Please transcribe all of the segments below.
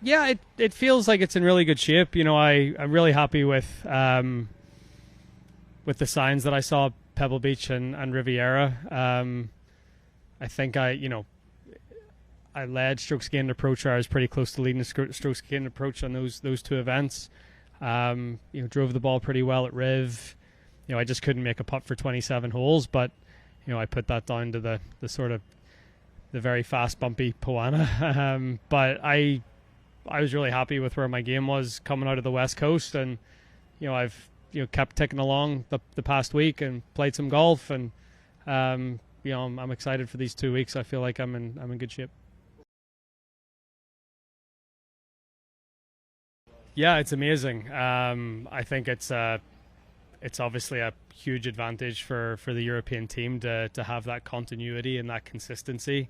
Yeah, it feels like it's in really good shape. I'm really happy with the signs that I saw at Pebble Beach and Riviera. I think I led strokes gained approach. I was pretty close to leading the strokes gained approach on those two events. Drove the ball pretty well at Riv. I just couldn't make a putt for 27 holes, but I put that down to the sort of the very fast, bumpy Poana. But I was really happy with where my game was coming out of the West Coast, and I've kept ticking along the past week and played some golf, and I'm excited for these 2 weeks. I feel like I'm in good shape. Yeah, it's amazing. I think it's obviously a huge advantage for the European team to have that continuity and that consistency.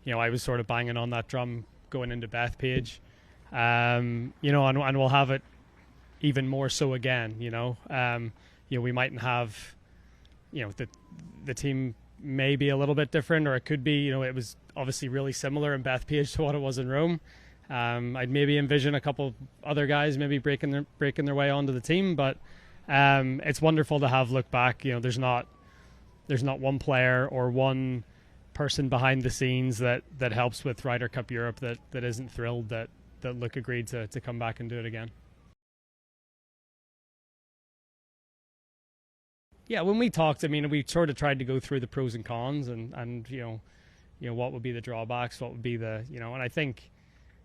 I was sort of banging on that drum going into Bethpage, and we'll have it even more so again. We mightn't have, the team may be a little bit different, or it could be, it was obviously really similar in Bethpage to what it was in Rome. I'd maybe envision a couple other guys maybe breaking their way onto the team, but it's wonderful to have look back. There's not one player or one person behind the scenes that helps with Ryder Cup Europe that isn't thrilled that Luke agreed to come back and do it again. Yeah, when we talked, we sort of tried to go through the pros and cons and what would be the drawbacks, what would be the, and I think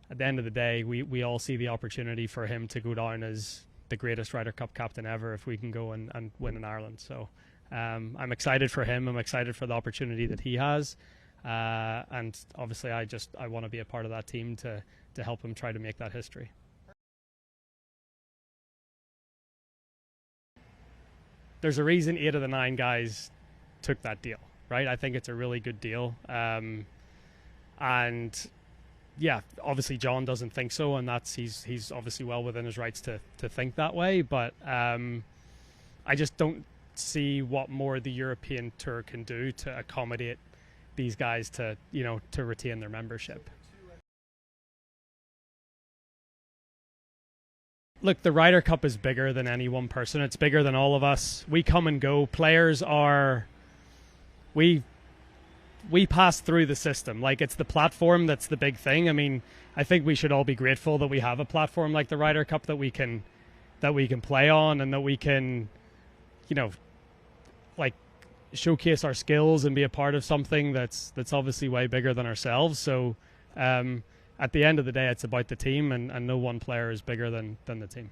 at the end of the day, we all see the opportunity for him to go down as the greatest Ryder Cup captain ever if we can go and win in Ireland. So I'm excited for him. I'm excited for the opportunity that he has. And obviously I want to be a part of that team to help him try to make that history. There's a reason 8 of the 9 guys took that deal, right? I think it's a really good deal. And yeah, obviously John doesn't think so, and he's obviously well within his rights to think that way. But I just don't see what more the European Tour can do to accommodate these guys to retain their membership. Look, the Ryder Cup is bigger than any one person. It's bigger than all of us. We come and go. Players are we pass through the system. Like, it's the platform that's the big thing. I think we should all be grateful that we have a platform like the Ryder Cup that we can play on, and that we can, showcase our skills and be a part of something that's obviously way bigger than ourselves. So at the end of the day, it's about the team, and no one player is bigger than the team.